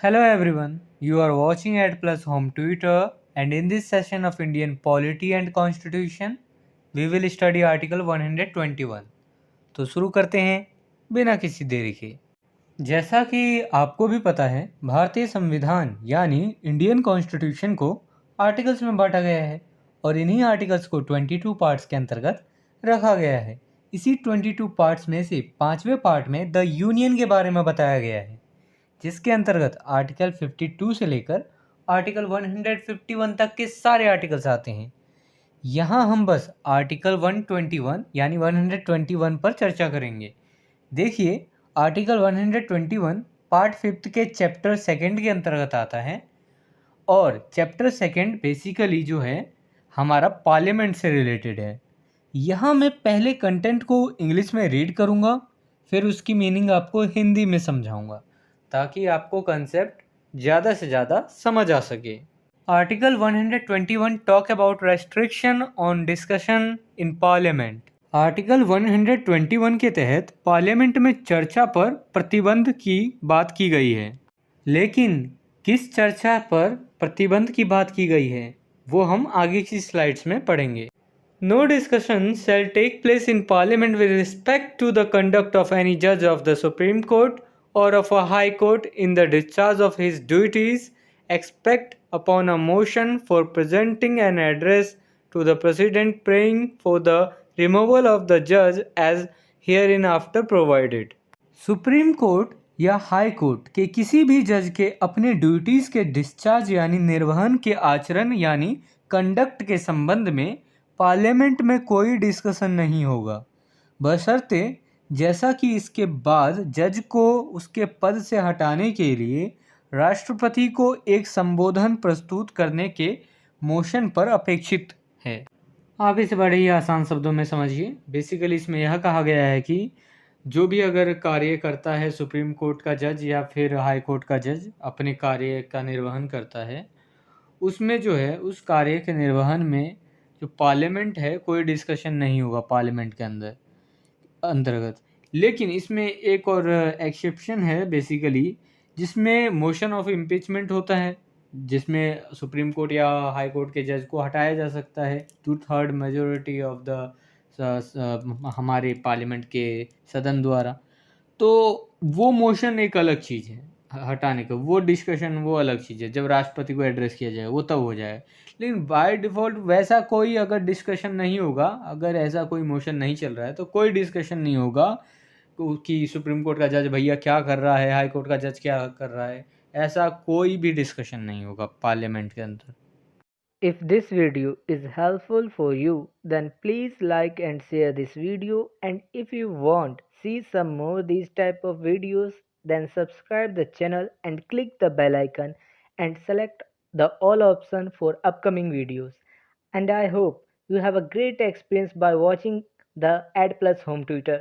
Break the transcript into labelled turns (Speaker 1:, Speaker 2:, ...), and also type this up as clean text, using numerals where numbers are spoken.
Speaker 1: Hello everyone, you are watching Ad Plus Home Tutor, and in this session of Indian Polity and Constitution, we will study Article 121. तो शुरू करते हैं बिना किसी देरी के। जैसा कि आपको भी पता है, भारतीय संविधान यानी इंडियन कॉन्स्टिट्यूशन को आर्टिकल्स में बांटा गया है और इन्हीं आर्टिकल्स को 22 पार्ट्स के अंतर्गत रखा गया है। इसी 22 पार्ट्स में से 5वें पार्ट में द यूनियन के बारे में बताया गया है, जिसके अंतर्गत आर्टिकल 52 से लेकर आर्टिकल 151 तक के सारे आर्टिकल्स आते हैं। यहाँ हम बस आर्टिकल 121 यानी 121 पर चर्चा करेंगे। देखिए, आर्टिकल 121 पार्ट 5 के चैप्टर 2 के अंतर्गत आता है और चैप्टर 2 बेसिकली जो है हमारा पार्लियामेंट से रिलेटेड है। यहाँ मैं पहले कंटेंट को इंग्लिश में रीड करूँगा, फिर उसकी मीनिंग आपको हिंदी में समझाऊँगा ताकि आपको कंसेप्ट ज़्यादा से ज़्यादा समझ आ सके। Article 121 talk about restriction on discussion in parliament. Article 121 के तहत पार्लियामेंट में चर्चा पर प्रतिबंध की बात की गई है। लेकिन किस चर्चा पर प्रतिबंध की बात की गई है वो हम आगे की स्लाइड्स में पढ़ेंगे। No discussion shall take place in Parliament with respect to the conduct of any judge of the Supreme Court or of a High Court in the discharge of his duties, except upon a motion for presenting an address to the President praying for the removal of the judge as hereinafter provided. Supreme court या high court के किसी भी जज के अपने duties के discharge यानी निर्वहन के आचरण यानी कंडक्ट के संबंध में पार्लियामेंट में कोई डिस्कशन नहीं होगा, बशर्ते जैसा कि इसके बाद जज को उसके पद से हटाने के लिए राष्ट्रपति को एक संबोधन प्रस्तुत करने के मोशन पर अपेक्षित है। आप इसे बड़े ही आसान शब्दों में समझिए। बेसिकली इसमें यह कहा गया है कि जो भी अगर कार्य करता है सुप्रीम कोर्ट का जज या फिर हाई कोर्ट का जज अपने कार्य का निर्वहन करता है, उसमें जो है उस कार्य के निर्वहन में जो पार्लियामेंट है कोई डिस्कशन नहीं होगा पार्लियामेंट के अंतर्गत। लेकिन इसमें एक और एक्सेप्शन है बेसिकली, जिसमें मोशन ऑफ इम्पीचमेंट होता है, जिसमें सुप्रीम कोर्ट या हाई कोर्ट के जज को हटाया जा सकता है 2/3 मेजोरिटी ऑफ द हमारे पार्लियामेंट के सदन द्वारा। तो वो मोशन एक अलग चीज़ है, हटाने का वो डिस्कशन वो अलग चीज़ है। जब राष्ट्रपति को एड्रेस किया जाए वो तब हो जाए, लेकिन बाय डिफ़ॉल्ट वैसा कोई अगर डिस्कशन नहीं होगा, अगर ऐसा कोई मोशन नहीं चल रहा है तो कोई डिस्कशन नहीं होगा कि सुप्रीम कोर्ट का जज भैया क्या कर रहा है, हाई कोर्ट का जज क्या कर रहा है, ऐसा कोई भी डिस्कशन नहीं होगा पार्लियामेंट के अंदर।
Speaker 2: If this video is helpful for you, then please like and share this video, and if you want see some more these type of videos, then subscribe the channel and click the bell icon and select the all option for upcoming videos. And I hope you have a great experience by watching the Ad Plus Home Tutor.